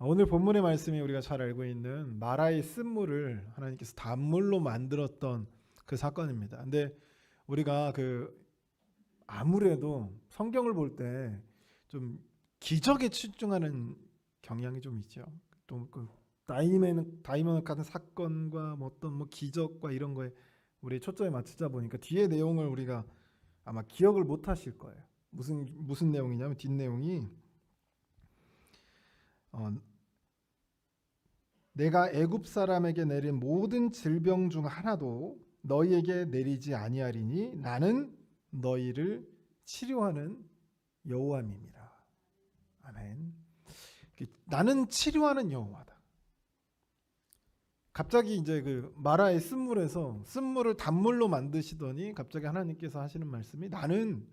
오늘 본문의 말씀이 우리가 잘 알고 있는 마라의 쓴물을 하나님께서 단물로 만들었던 그 사건입니다. 근데 우리가 아무래도 성경을 볼 때 좀 기적에 치중하는 경향이 좀 있죠. 또 다이모닉 같은 사건과 어떤 기적과 이런 거에 우리 초점에 맞추다 보니까 뒤에 내용을 우리가 아마 기억을 못 하실 거예요. 무슨 내용이냐면 뒷내용이 내가 애굽 사람에게 내린 모든 질병 중 하나도 너희에게 내리지 아니하리니 나는 너희를 치료하는 여호와임이라. 아멘. 나는 치료하는 여호와다. 갑자기 이제 마라의 쓴물에서 쓴물을 단물로 만드시더니 갑자기 하나님께서 하시는 말씀이 나는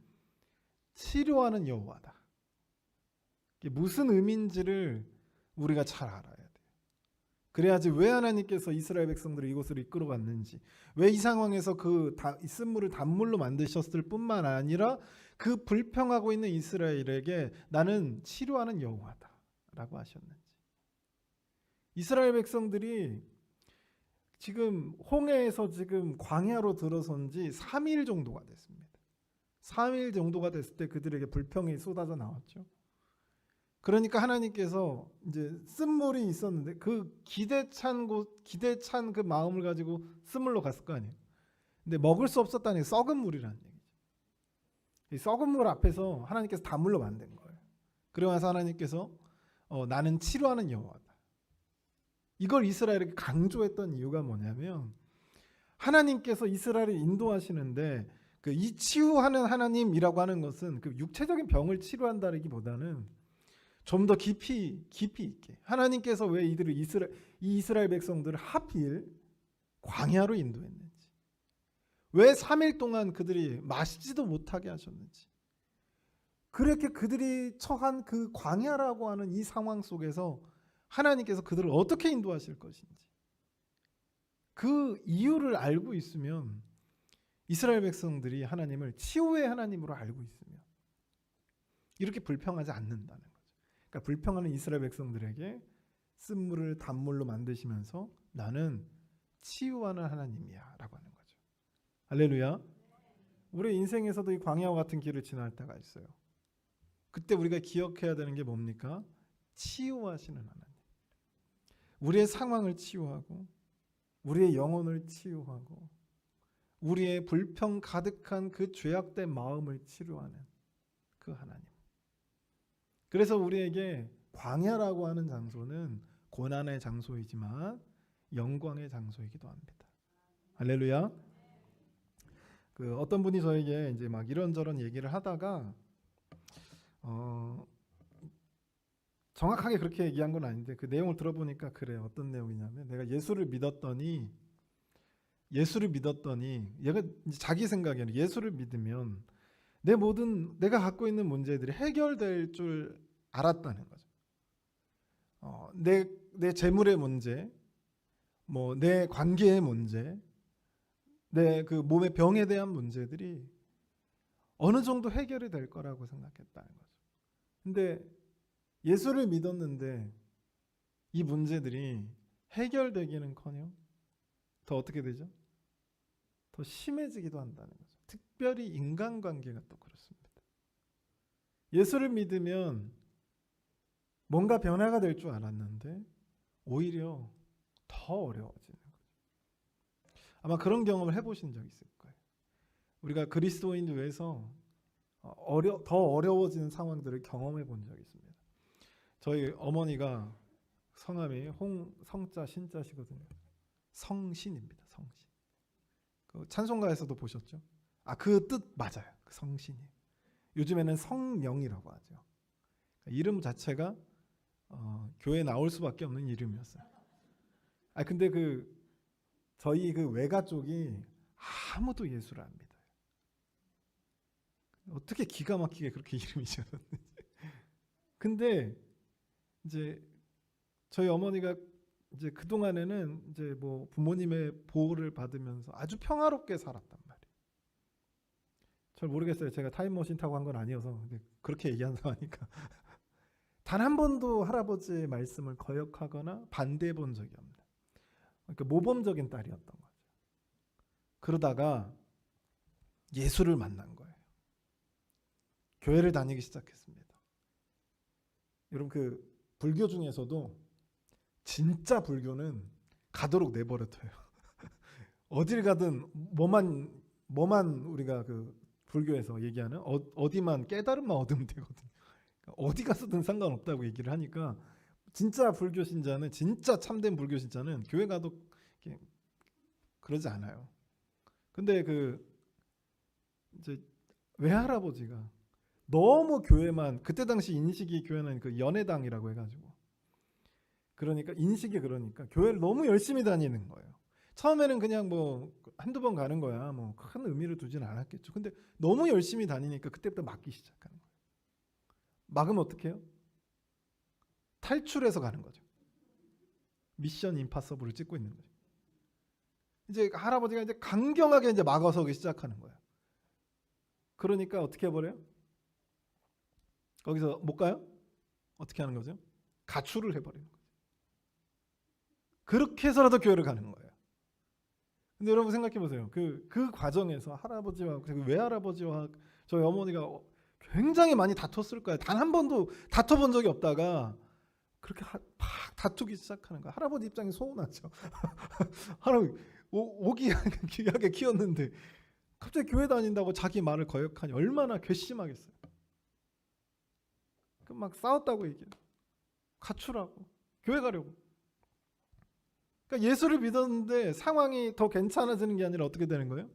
치료하는 여호와다. 이게 무슨 의미인지를 우리가 잘 알아야 돼요. 그래야지 왜 하나님께서 이스라엘 백성들을 이곳으로 이끌어 갔는지, 왜 이 상황에서 이 쓴물을 단물로 만드셨을 뿐만 아니라 그 불평하고 있는 이스라엘에게 나는 치료하는 여호와다라고 하셨는지. 이스라엘 백성들이 지금 홍해에서 지금 광야로 들어선 지 3일 정도가 됐습니다. 3일 정도가 됐을 때 그들에게 불평이 쏟아져 나왔죠. 그러니까 하나님께서 이제 쓴물이 있었는데 그 기대찬 그 마음을 가지고 쓴물로 갔을 거 아니에요. 근데 먹을 수 없었다니 썩은 물이라는 얘기죠. 이 썩은 물 앞에서 하나님께서 단물로 만든 거예요. 그러면서 하나님께서 나는 치료하는 여호와다. 이걸 이스라엘에게 강조했던 이유가 뭐냐면 하나님께서 이스라엘을 인도하시는데 이 치유하는 하나님이라고 하는 것은 육체적인 병을 치료한다기보다는 좀 더 깊이 있게 하나님께서 왜 이 이스라엘 백성들을 하필 광야로 인도했는지, 왜 3일 동안 그들이 마시지도 못하게 하셨는지, 그렇게 그들이 처한 그 광야라고 하는 이 상황 속에서 하나님께서 그들을 어떻게 인도하실 것인지 그 이유를 알고 있으면 이스라엘 백성들이 하나님을 치유의 하나님으로 알고 있으면 이렇게 불평하지 않는다는 거죠. 그러니까 불평하는 이스라엘 백성들에게 쓴물을 단물로 만드시면서 나는 치유하는 하나님이야 라고 하는 거죠. 할렐루야. 우리 인생에서도 이 광야와 같은 길을 지날 때가 있어요. 그때 우리가 기억해야 되는 게 뭡니까? 치유하시는 하나님. 우리의 상황을 치유하고 우리의 영혼을 치유하고 우리의 불평 가득한 그 죄악된 마음을 치료하는 그 하나님. 그래서 우리에게 광야라고 하는 장소는 고난의 장소이지만 영광의 장소이기도 합니다. 할렐루야. 어떤 분이 저에게 이제 막 이런저런 얘기를 하다가 정확하게 그렇게 얘기한 건 아닌데 그 내용을 들어보니까 그래요. 어떤 내용이냐면 내가 예수를 믿었더니 얘가 이제 자기 생각에는 예수를 믿으면 내가 갖고 있는 문제들이 해결될 줄 알았다는 거죠. 내 재물의 문제, 내 관계의 문제, 내 몸의 병에 대한 문제들이 어느 정도 해결이 될 거라고 생각했다는 거죠. 근데 예수를 믿었는데 이 문제들이 해결되기는커녕 더 어떻게 되죠? 더 심해지기도 한다는 거죠. 특별히 인간관계가 또 그렇습니다. 예수를 믿으면 뭔가 변화가 될 줄 알았는데 오히려 더 어려워지는 거죠. 아마 그런 경험을 해보신 적 있을 거예요. 우리가 그리스도인 중에서 더 어려워지는 상황들을 경험해 본 적이 있습니다. 저희 어머니가 성함이 성자 신자시거든요. 성신입니다. 성신. 찬송가에서도 보셨죠? 그 뜻 맞아요. 그 성신이. 요즘에는 성령이라고 하죠. 이름 자체가 교회에 나올 수밖에 없는 이름이었어요. 근데 저희 외가 쪽이 아무도 예수를 안 믿어요. 어떻게 기가 막히게 그렇게 이름이 지었는지. 근데 이제 저희 어머니가 이제 그 동안에는 이제 부모님의 보호를 받으면서 아주 평화롭게 살았단 말이에요. 잘 모르겠어요. 제가 타임머신 타고 한 건 아니어서 그렇게 얘기한다고 하니까 단 한 번도 할아버지의 말씀을 거역하거나 반대해 본 적이 없는, 그러니까 모범적인 딸이었던 거죠. 그러다가 예수를 만난 거예요. 교회를 다니기 시작했습니다. 여러분, 그 불교 중에서도 진짜 불교는 가도록 내버려둬요. 어딜 가든 뭐만 우리가 그 불교에서 얘기하는 어디만 깨달음만 얻으면 되거든요. 어디 가서든 상관없다고 얘기를 하니까 진짜 불교 신자는, 진짜 참된 불교 신자는 교회 가도 그러지 않아요. 근데 그 이제 외할아버지가 너무 교회만, 그때 당시 인식이 교회는 그 연회당이라고 해가지고, 그러니까 인식이, 그러니까 교회를 너무 열심히 다니는 거예요. 처음에는 그냥 뭐 한두 번 가는 거야, 뭐 큰 의미를 두지는 않았겠죠. 근데 너무 열심히 다니니까 그때부터 막기 시작하는 거예요. 막으면 어떻게 해요? 탈출해서 가는 거죠. 미션 임파서블을 찍고 있는 거죠. 이제 할아버지가 이제 강경하게 이제 막아서기 시작하는 거예요. 그러니까 어떻게 해버려요? 거기서 못 가요? 어떻게 하는 거죠? 가출을 해버리는 거죠. 그렇게 해서라도 교회를 가는 거예요. 근데 여러분 생각해 보세요. 그 과정에서 할아버지와 그 외할아버지와 저희 어머니가 굉장히 많이 다퉜을 거예요. 단 한 번도 다퉈본 적이 없다가 그렇게 막 다투기 시작하는 거예요. 할아버지 입장이 서운하죠. 할아버지 오기하게 키웠는데 갑자기 교회 다닌다고 자기 말을 거역하니 얼마나 괘씸하겠어요. 막 싸웠다고 얘기해요. 가출하고 교회 가려고. 그러니까 예수를 믿었는데 상황이 더 괜찮아지는 게 아니라 어떻게 되는 거예요?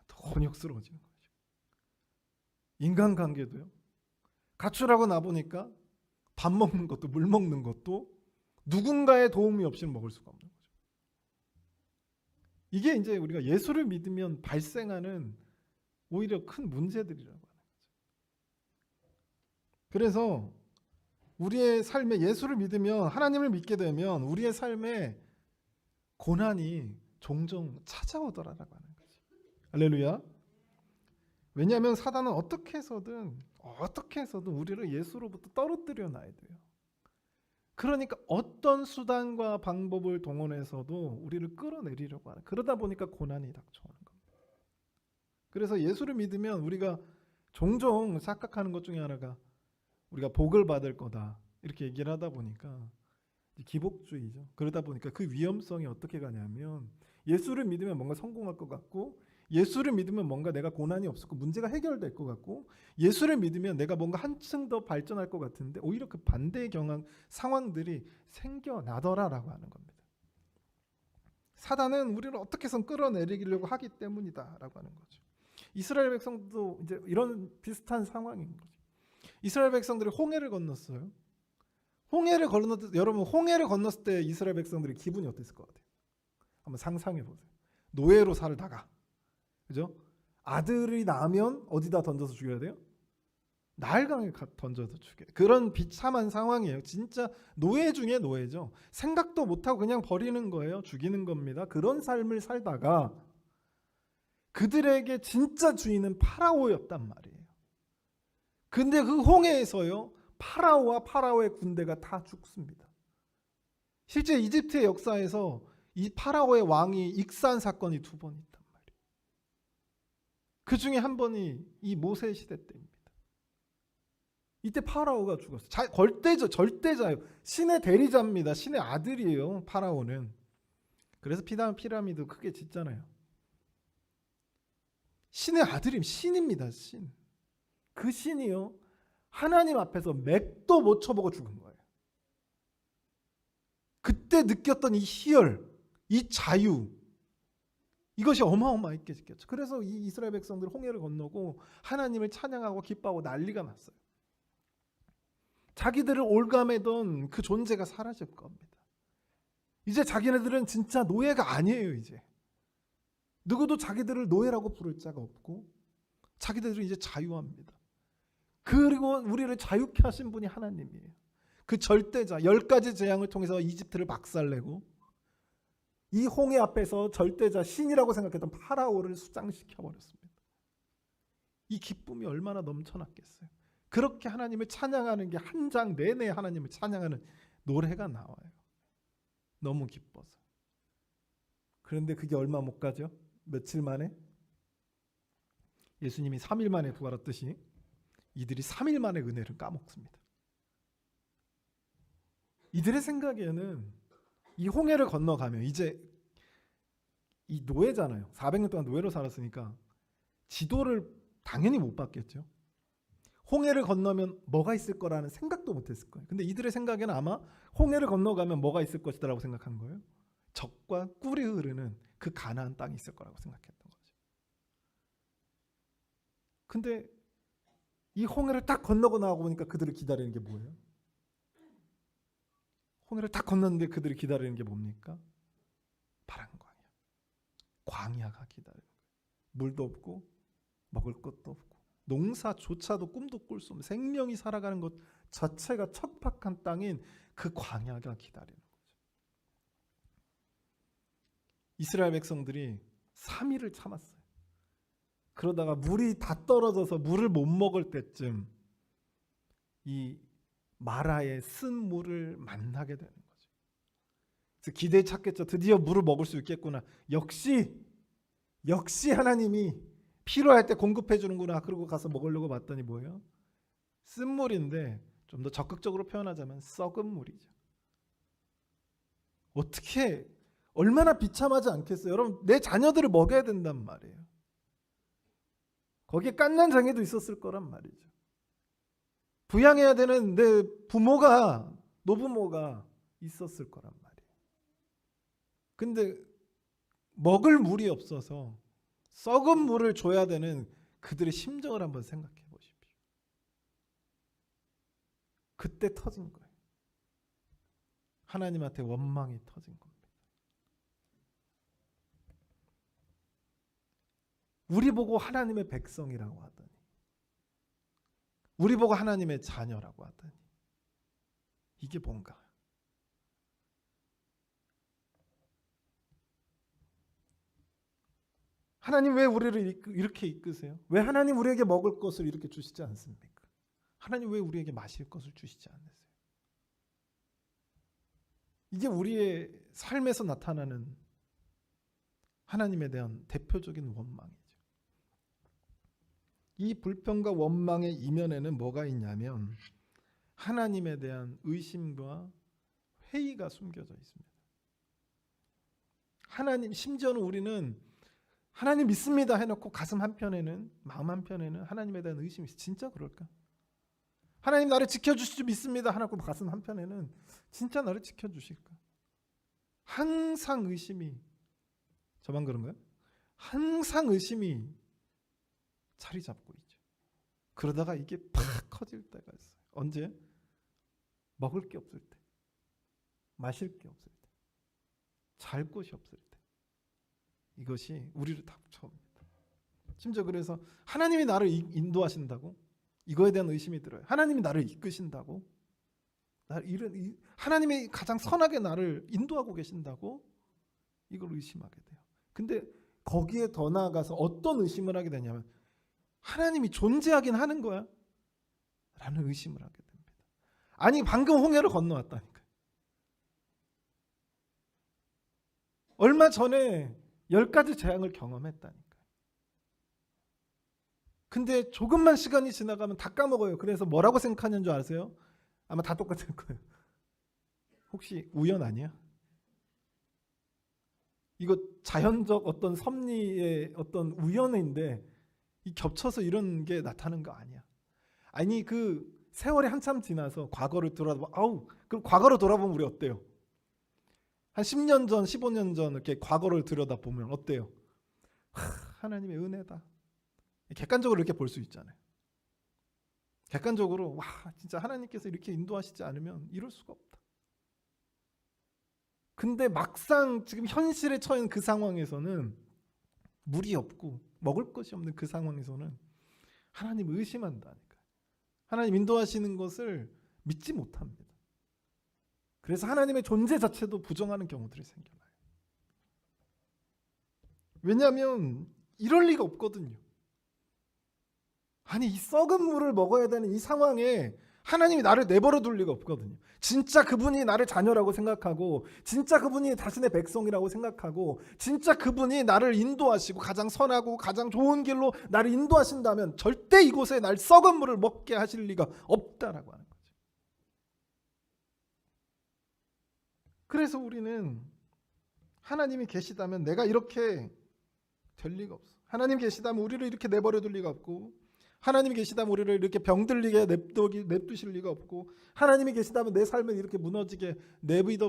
더 곤욕스러워지는 거죠. 인간관계도요. 가출하고 나보니까 밥 먹는 것도 물 먹는 것도 누군가의 도움이 없이는 먹을 수가 없는 거죠. 이게 이제 우리가 예수를 믿으면 발생하는 오히려 큰 문제들이라고 하는 거죠. 그래서 우리의 삶에 예수를 믿으면, 하나님을 믿게 되면 우리의 삶에 고난이 종종 찾아오더라라고 하는 거죠. 할렐루야. 왜냐하면 사단은 어떻게 해서든 우리를 예수로부터 떨어뜨려 놔야 돼요. 그러니까 어떤 수단과 방법을 동원해서도 우리를 끌어내리려고 하는, 그러다 보니까 고난이 닥쳐오는 겁니다. 그래서 예수를 믿으면 우리가 종종 착각하는 것 중에 하나가 우리가 복을 받을 거다 이렇게 얘기를 하다 보니까 기복주의죠. 그러다 보니까 그 위험성이 어떻게 가냐면, 예수를 믿으면 뭔가 성공할 것 같고, 예수를 믿으면 뭔가 내가 고난이 없었고 문제가 해결될 것 같고, 예수를 믿으면 내가 뭔가 한층 더 발전할 것 같은데 오히려 그 반대의 상황들이 생겨나더라라고 하는 겁니다. 사단은 우리를 어떻게 해서 끌어내리려고 하기 때문이다라고 하는 거죠. 이스라엘 백성도 이제 이런 비슷한 상황인 거죠. 이스라엘 백성들이 홍해를 건넜어요. 여러분 홍해를 건넜을 때 이스라엘 백성들이 기분이 어땠을 것 같아요? 한번 상상해 보세요. 노예로 살다가, 그죠? 아들이 나면 어디다 던져서 죽여야 돼요? 나일강에 던져서 죽여요. 그런 비참한 상황이에요. 진짜 노예 중에 노예죠. 생각도 못하고 그냥 버리는 거예요. 죽이는 겁니다. 그런 삶을 살다가 그들에게 진짜 주인은 파라오였단 말이에요. 근데 그 홍해에서요, 파라오와 파라오의 군대가 다 죽습니다. 실제 이집트의 역사에서 이 파라오의 왕이 익사한 사건이 2번 있단 말이에요. 그 중에 한 번이 이 모세 시대 때입니다. 이때 파라오가 죽었어요. 절대자예요. 신의 대리자입니다. 신의 아들이에요, 파라오는. 그래서 피라미드 크게 짓잖아요. 신의 아들임, 신입니다, 신. 그 신이요, 하나님 앞에서 맥도 못 쳐보고 죽은 거예요. 그때 느꼈던 이 희열, 이 자유, 이것이 어마어마했겠죠. 그래서 이 이스라엘 백성들 홍해를 건너고 하나님을 찬양하고 기뻐하고 난리가 났어요. 자기들을 올가매던 그 존재가 사라질 겁니다. 이제 자기네들은 진짜 노예가 아니에요. 이제 누구도 자기들을 노예라고 부를 자가 없고 자기들은 이제 자유합니다. 그리고 우리를 자유케 하신 분이 하나님이에요. 그 절대자, 10가지 재앙을 통해서 이집트를 박살내고 이 홍해 앞에서 절대자, 신이라고 생각했던 파라오를 수장시켜 버렸습니다. 이 기쁨이 얼마나 넘쳐났겠어요. 그렇게 하나님을 찬양하는 게 한 장 내내 하나님을 찬양하는 노래가 나와요. 너무 기뻐서. 그런데 그게 얼마 못 가죠? 며칠 만에 예수님이 3일 만에 부활했듯이 이들이 3일 만에 은혜를 까먹습니다. 이들의 생각에는 이 홍해를 건너가면 이제 이 노예잖아요. 400년 동안 노예로 살았으니까 지도를 당연히 못 봤겠죠. 홍해를 건너면 뭐가 있을 거라는 생각도 못 했을 거예요. 근데 이들의 생각에는 아마 홍해를 건너가면 뭐가 있을 것이다라고 생각한 거예요. 젖과 꿀이 흐르는 그 가나안 땅이 있을 거라고 생각했던 거죠. 근데 이 홍해를 딱 건너고 나오고 보니까 그들을 기다리는 게 뭐예요? 홍해를 딱 건넜는데 그들이 기다리는 게 뭡니까? 파란 광야가 기다려요. 물도 없고 먹을 것도 없고 농사조차도 꿈도 꿀 수 없는 생명이 살아가는 것 자체가 척박한 땅인 그 광야가 기다리는 거죠. 이스라엘 백성들이 3일을 참았어요. 그러다가 물이 다 떨어져서 물을 못 먹을 때쯤 이 마라의 쓴 물을 만나게 되는 거죠. 그래서 기대에 찼겠죠. 드디어 물을 먹을 수 있겠구나. 역시 하나님이 필요할 때 공급해 주는구나. 그러고 가서 먹으려고 봤더니 뭐예요? 쓴 물인데 좀 더 적극적으로 표현하자면 썩은 물이죠. 어떻게 얼마나 비참하지 않겠어요? 여러분 내 자녀들을 먹여야 된단 말이에요. 거기에 깐난장애도 있었을 거란 말이죠. 부양해야 되는 내 노부모가 있었을 거란 말이에요. 근데 먹을 물이 없어서 썩은 물을 줘야 되는 그들의 심정을 한번 생각해 보십시오. 그때 터진 거예요. 하나님한테 원망이 터진 겁니다. 우리 보고 하나님의 백성이라고 하더니, 우리 보고 하나님의 자녀라고 하더니, 이게 뭔가? 하나님 왜 우리를 이렇게 이끄세요? 왜 하나님 우리에게 먹을 것을 이렇게 주시지 않습니까? 하나님 왜 우리에게 마실 것을 주시지 않으세요? 이게 우리의 삶에서 나타나는 하나님에 대한 대표적인 원망이죠. 이 불평과 원망의 이면에는 뭐가 있냐면 하나님에 대한 의심과 회의가 숨겨져 있습니다. 하나님, 심지어는 우리는 하나님 믿습니다 해놓고 가슴 한편에는, 마음 한편에는 하나님에 대한 의심이 있어요. 진짜 그럴까? 하나님 나를 지켜주실 줄 믿습니다 해놓고 가슴 한편에는 진짜 나를 지켜주실까? 항상 의심이, 저만 그런가요? 항상 의심이 자리 잡고 있죠. 그러다가 이게 팍 커질 때가 있어요. 언제? 먹을 게 없을 때, 마실 게 없을 때, 잘 곳이 없을 때. 이것이 우리를 다 처음입니다. 심지어 그래서 하나님이 나를 인도하신다고? 이거에 대한 의심이 들어요. 하나님이 나를 이끄신다고? 하나님이 가장 선하게 나를 인도하고 계신다고? 이걸 의심하게 돼요. 근데 거기에 더 나아가서 어떤 의심을 하게 되냐면 하나님이 존재하긴 하는 거야? 라는 의심을 하게 됩니다. 아니 방금 홍해를 건너왔다니까요. 얼마 전에 10가지 재앙을 경험했다니까요. 근데 조금만 시간이 지나가면 다 까먹어요. 그래서 뭐라고 생각하는 줄 아세요? 아마 다 똑같을 거예요. 혹시 우연 아니야? 이거 자연적 어떤 섭리의 어떤 우연인데 이 겹쳐서 이런 게 나타나는 거 아니야. 아니 그 세월이 한참 지나서 과거를 돌아보면 그럼 과거로 돌아보면 우리 어때요? 한 10년 전, 15년 전 이렇게 과거를 들여다보면 어때요? 하나님의 은혜다. 객관적으로 이렇게 볼 수 있잖아요. 객관적으로 와 진짜 하나님께서 이렇게 인도하시지 않으면 이럴 수가 없다. 근데 막상 지금 현실에 처한 그 상황에서는 물이 없고 먹을 것이 없는 그 상황에서는 하나님을 의심한다니까요. 하나님 인도하시는 것을 믿지 못합니다. 그래서 하나님의 존재 자체도 부정하는 경우들이 생겨나요. 왜냐하면 이럴 리가 없거든요. 아니, 이 썩은 물을 먹어야 되는 이 상황에 하나님이 나를 내버려 둘 리가 없거든요. 진짜 그분이 나를 자녀라고 생각하고, 진짜 그분이 자신의 백성이라고 생각하고, 진짜 그분이 나를 인도하시고 가장 선하고 가장 좋은 길로 나를 인도하신다면 절대 이곳에 날 썩은 물을 먹게 하실 리가 없다라고 하는 거죠. 그래서 우리는 하나님이 계시다면 내가 이렇게 될 리가 없어. 하나님 계시다면 우리를 이렇게 내버려 둘 리가 없고, 하나님이 계시다면 우리를 이렇게 병들리게 냅두실 리가 없고, 하나님이 계시다면 내 삶을 이렇게 무너지게 내버려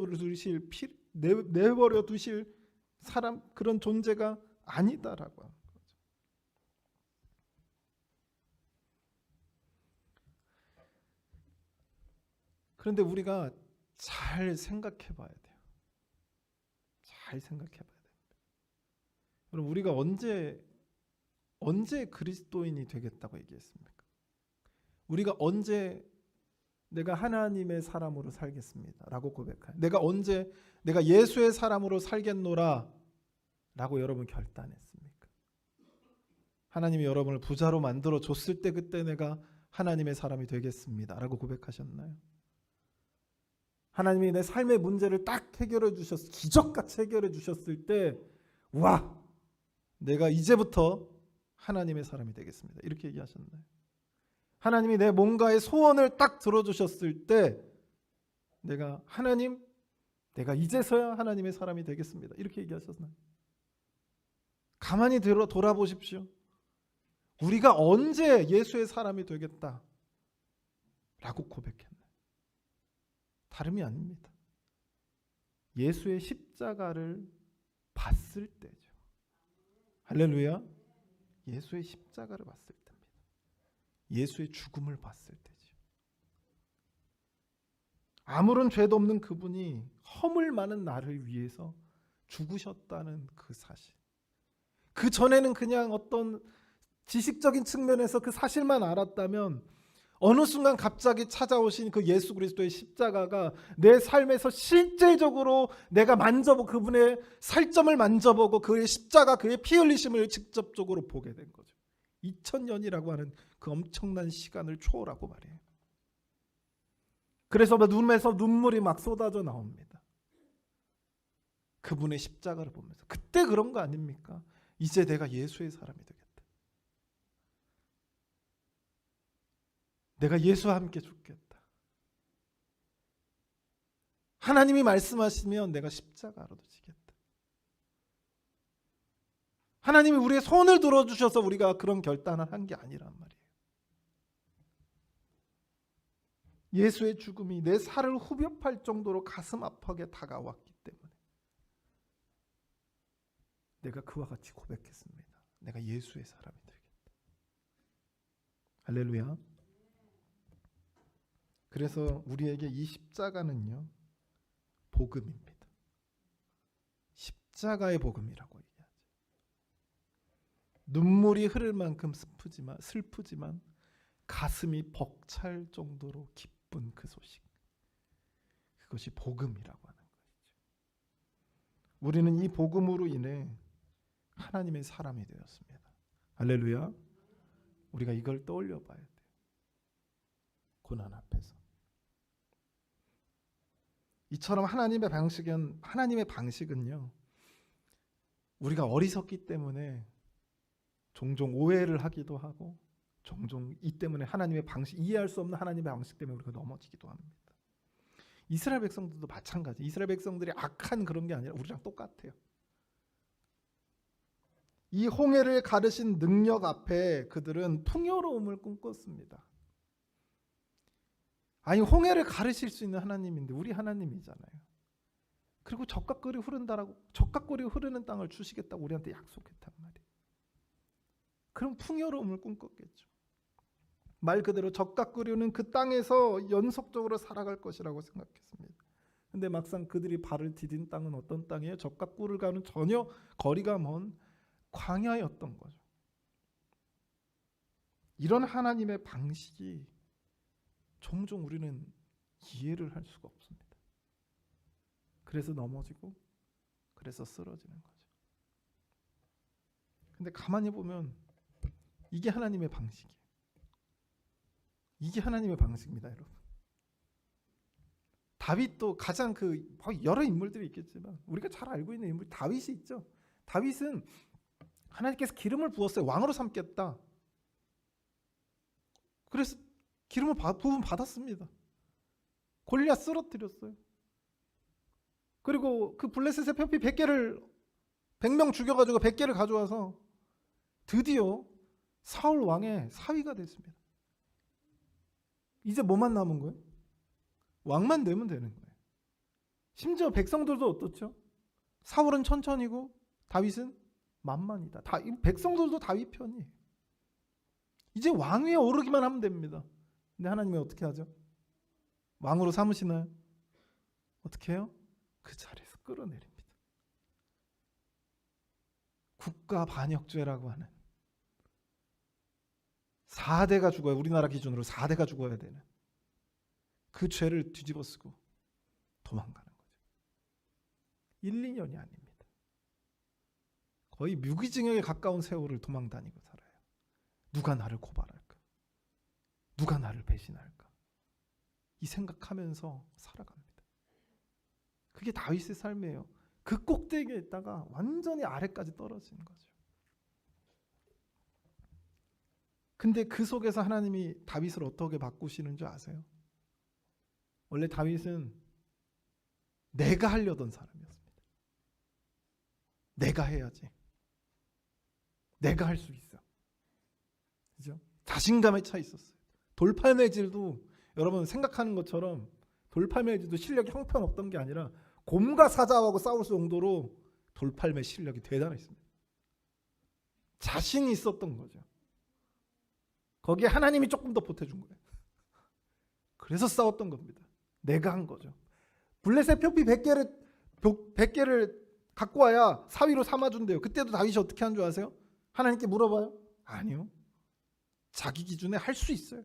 두실 사람, 그런 존재가 아니다라고 하는 거죠. 그런데 우리가 잘 생각해 봐야 돼요. 잘 생각해 봐야 돼요. 여러분, 우리가 언제 그리스도인이 되겠다고 얘기했습니까? 우리가 언제 내가 하나님의 사람으로 살겠습니다 라고 고백할, 내가 언제 내가 예수의 사람으로 살겠노라 라고 여러분 결단했습니까? 하나님이 여러분을 부자로 만들어 줬을 때 그때 내가 하나님의 사람이 되겠습니다 라고 고백하셨나요? 하나님이 내 삶의 문제를 딱 해결해 주셨을, 기적같이 해결해 주셨을 때, 와, 내가 이제부터 하나님의 사람이 되겠습니다 이렇게 얘기하셨나요? 하나님이 내 뭔가의 소원을 딱 들어주셨을 때 내가 하나님, 내가 이제서야 하나님의 사람이 되겠습니다 이렇게 얘기하셨나요? 가만히 돌아보십시오. 우리가 언제 예수의 사람이 되겠다 라고 고백했나요? 다름이 아닙니다. 예수의 십자가를 봤을 때죠. 할렐루야. 예수의 십자가를 봤을 때입니다. 예수의 죽음을 봤을 때죠. 아무런 죄도 없는 그분이 허물 많은 나를 위해서 죽으셨다는 그 사실. 그 전에는 그냥 어떤 지식적인 측면에서 그 사실만 알았다면, 어느 순간 갑자기 찾아오신 그 예수 그리스도의 십자가가 내 삶에서 실제적으로 내가 만져보고, 그분의 살점을 만져보고 그의 십자가, 그의 피 흘리심을 직접적으로 보게 된 거죠. 2000년이라고 하는 그 엄청난 시간을 초월하고 말이에요. 그래서 눈에서 눈물이 막 쏟아져 나옵니다. 그분의 십자가를 보면서. 그때 그런 거 아닙니까? 이제 내가 예수의 사람이 되겠다. 내가 예수와 함께 죽겠다. 하나님이 말씀하시면 내가 십자가로도 지겠다. 하나님이 우리의 손을 들어주셔서 우리가 그런 결단을 한 게 아니란 말이에요. 예수의 죽음이 내 살을 후벼팔 정도로 가슴 아프게 다가왔기 때문에 내가 그와 같이 고백했습니다. 내가 예수의 사람이 되겠다. 할렐루야. 그래서 우리에게 이 십자가는요, 복음입니다. 십자가의 복음이라고 얘기하죠. 눈물이 흐를 만큼 슬프지만 가슴이 벅찰 정도로 기쁜 그 소식, 그것이 복음이라고 하는 것이죠. 우리는 이 복음으로 인해 하나님의 사람이 되었습니다. 할렐루야. 우리가 이걸 떠올려 봐야 돼요. 고난 앞에서. 이처럼 하나님의 방식은요, 우리가 어리석기 때문에 종종 오해를 하기도 하고, 종종 이 때문에 하나님의 방식, 이해할 수 없는 하나님의 방식 때문에 우리가 넘어지기도 합니다. 이스라엘 백성들도 마찬가지. 이스라엘 백성들이 악한 그런 게 아니라 우리랑 똑같아요. 이 홍해를 가르신 능력 앞에 그들은 풍요로움을 꿈꿨습니다. 아니, 홍해를 가르실 수 있는 하나님인데 우리 하나님이잖아요. 그리고 적각골이 흐르는 땅을 주시겠다고 우리한테 약속했단 말이에요. 그럼 풍요로움을 꿈꿨겠죠. 말 그대로 적각구류는 그 땅에서 연속적으로 살아갈 것이라고 생각했습니다. 근데 막상 그들이 발을 디딘 땅은 어떤 땅이에요? 적각구를과는 전혀 거리가 먼 광야였던 거죠. 이런 하나님의 방식이 종종 우리는 이해를 할 수가 없습니다. 그래서 넘어지고, 그래서 쓰러지는 거죠. 근데 가만히 보면 이게 하나님의 방식이에요. 이게 하나님의 방식입니다, 여러분. 다윗도 가장 여러 인물들이 있겠지만 우리가 잘 알고 있는 인물 다윗이 있죠. 다윗은 하나님께서 기름을 부었어요. 왕으로 삼겠다. 그래서 기름을 부음 받았습니다. 골리앗 쓰러뜨렸어요. 그리고 그 블레셋의 표피 100명 죽여가지고 100개를 가져와서 드디어 사울 왕의 사위가 됐습니다. 이제 뭐만 남은 거예요? 왕만 되면 되는 거예요. 심지어 백성들도 어떻죠? 사울은 천천히고 다윗은 만만이다. 백성들도 다윗 편이에요. 이제 왕 위에 오르기만 하면 됩니다. 근데 하나님이 어떻게 하죠? 왕으로 삼으시나요? 어떻게 해요? 그 자리에서 끌어내립니다. 국가 반역죄라고 하는 4대가 죽어야, 우리나라 기준으로 4대가 죽어야 되는 그 죄를 뒤집어쓰고 도망가는 거죠. 1, 2년이 아닙니다. 거의 무기징역에 가까운 세월을 도망다니고 살아요. 누가 나를 고발할까? 누가 나를 배신할까? 이 생각하면서 살아갑니다. 그게 다윗의 삶이에요. 그 꼭대기에 있다가 완전히 아래까지 떨어지는 거죠. 근데 그 속에서 하나님이 다윗을 어떻게 바꾸시는 줄 아세요? 원래 다윗은 내가 하려던 사람이었습니다. 내가 해야지. 내가 할 수 있어. 그죠? 자신감에 차 있었어요. 돌팔매질도 여러분 생각하는 것처럼 돌팔매질도 실력이 형편없던 게 아니라 곰과 사자하고 싸울 정도로 돌팔매 실력이 대단했습니다. 자신이 있었던 거죠. 거기에 하나님이 조금 더 보태준 거예요. 그래서 싸웠던 겁니다. 내가 한 거죠. 블레셋 표피 100개를 갖고 와야 사위로 삼아준대요. 그때도 다윗이 어떻게 한 줄 아세요? 하나님께 물어봐요? 아니요. 자기 기준에 할 수 있어요.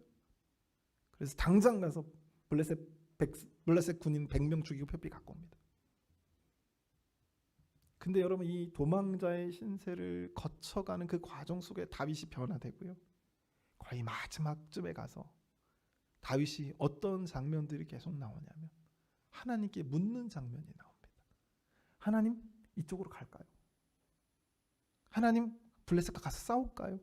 그래서 당장 가서 블레셋 군인 100명 죽이고 표피 갖고 옵니다. 근데 여러분, 이 도망자의 신세를 거쳐가는 그 과정 속에 다윗이 변화되고요. 거의 마지막쯤에 가서 다윗이 어떤 장면들이 계속 나오냐면 하나님께 묻는 장면이 나옵니다. 하나님, 이쪽으로 갈까요? 하나님, 블레셋과 가서 싸울까요?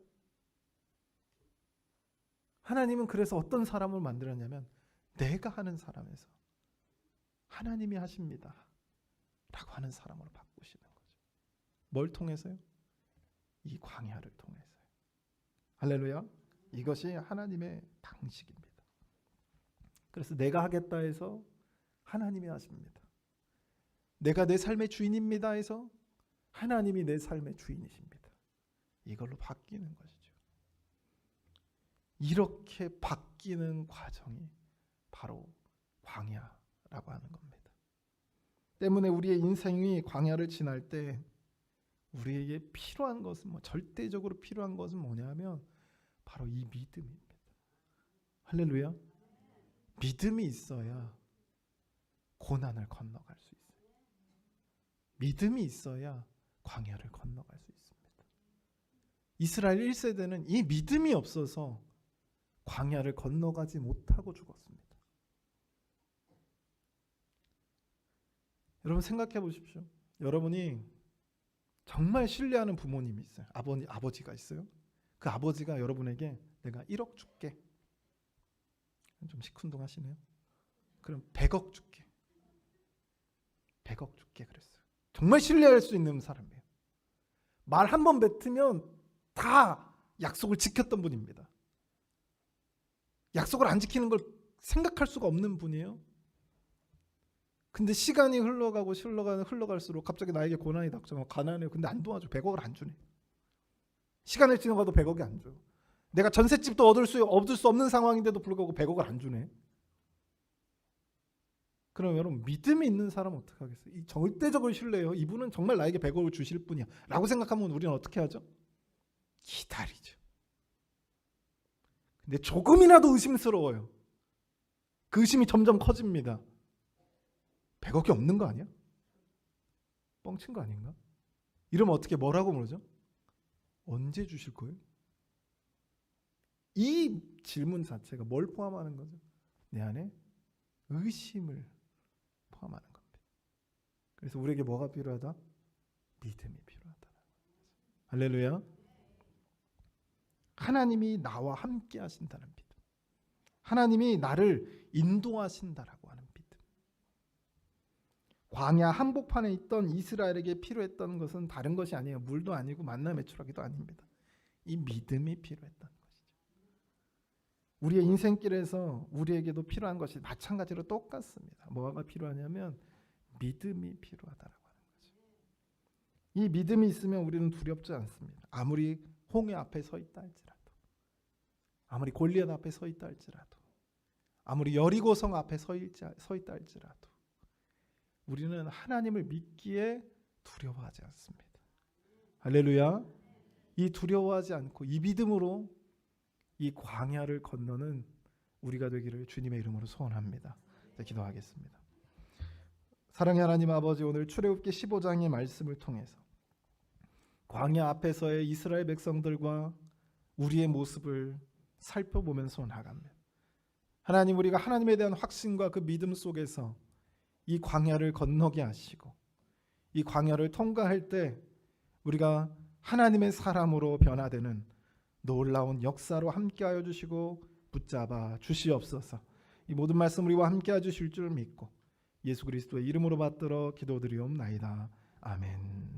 하나님은 그래서 어떤 사람을 만들었냐면 내가 하는 사람에서 하나님이 하십니다 라고 하는 사람으로 바꾸시는 거죠. 뭘 통해서요? 이 광야를 통해서요. 할렐루야. 이것이 하나님의 방식입니다. 그래서 내가 하겠다 해서 하나님이 하십니다. 내가 내 삶의 주인입니다 해서 하나님이 내 삶의 주인이십니다. 이걸로 바뀌는 것이죠. 이렇게 바뀌는 과정이 바로 광야라고 하는 겁니다. 때문에 우리의 인생이 광야를 지날 때 우리에게 필요한 것은 절대적으로 필요한 것은 뭐냐면 바로 이 믿음입니다. 할렐루야. 믿음이 있어야 고난을 건너갈 수 있어요. 믿음이 있어야 광야를 건너갈 수 있습니다. 이스라엘 1세대는 이 믿음이 없어서 광야를 건너가지 못하고 죽었습니다. 여러분 생각해 보십시오. 여러분이 정말 신뢰하는 부모님이 있어요. 아버지가 있어요. 그 아버지가 여러분에게 내가 1억 줄게. 좀 시큰둥하시네요. 그럼 100억 줄게. 100억 줄게 그랬어요. 정말 신뢰할 수 있는 사람이에요. 말 한 번 뱉으면 다 약속을 지켰던 분입니다. 약속을 안 지키는 걸 생각할 수가 없는 분이에요. 근데 시간이 흘러갈수록 갑자기 나에게 고난이 닥쳐서 가난해요. 근데 안 도와줘. 100억을 안 주네. 시간을 지나가도 100억이 안 줘요. 내가 전셋집도 얻을 수 없는 상황인데도 불구하고 100억을 안 주네. 그럼 여러분, 믿음이 있는 사람은 어떻게 하겠어요? 이 절대적으로 신뢰해요. 이분은 정말 나에게 100억을 주실 분이야 라고 생각하면 우리는 어떻게 하죠? 기다리죠. 근데 조금이라도 의심스러워요. 그 의심이 점점 커집니다. 100억이 없는 거 아니야? 뻥친 거 아닌가? 이러면 어떻게 뭐라고 물어죠? 언제 주실 거예요? 이 질문 자체가 뭘 포함하는 거죠? 내 안에 의심을 포함하는 겁니다. 그래서 우리에게 뭐가 필요하다? 믿음이 필요하다. 할렐루야. 하나님이 나와 함께 하신다는 믿음. 하나님이 나를 인도하신다라고 하는 믿음. 광야 한복판에 있던 이스라엘에게 필요했던 것은 다른 것이 아니에요. 물도 아니고 만나 매출하기도 아닙니다. 이 믿음이 필요했다는 것이죠. 우리의 인생길에서 우리에게도 필요한 것이 마찬가지로 똑같습니다. 뭐가 필요하냐면 믿음이 필요하다라고 하는 거죠. 이 믿음이 있으면 우리는 두렵지 않습니다. 아무리 홍해 앞에 서 있다 할지라도, 아무리 골리앗 앞에 서 있다 할지라도, 아무리 여리고성 앞에 서 있다 할지라도 우리는 하나님을 믿기에 두려워하지 않습니다. 할렐루야. 이 두려워하지 않고 이 믿음으로 이 광야를 건너는 우리가 되기를 주님의 이름으로 소원합니다. 기도하겠습니다. 사랑의 하나님 아버지, 오늘 출애굽기 15장의 말씀을 통해서 광야 앞에서의 이스라엘 백성들과 우리의 모습을 살펴보면서 나갑니다. 하나님, 우리가 하나님에 대한 확신과 그 믿음 속에서 이 광야를 건너게 하시고 이 광야를 통과할 때 우리가 하나님의 사람으로 변화되는 놀라운 역사로 함께하여 주시고 붙잡아 주시옵소서. 이 모든 말씀 우리와 함께하여 주실 줄 믿고 예수 그리스도의 이름으로 받들어 기도드리옵나이다. 아멘.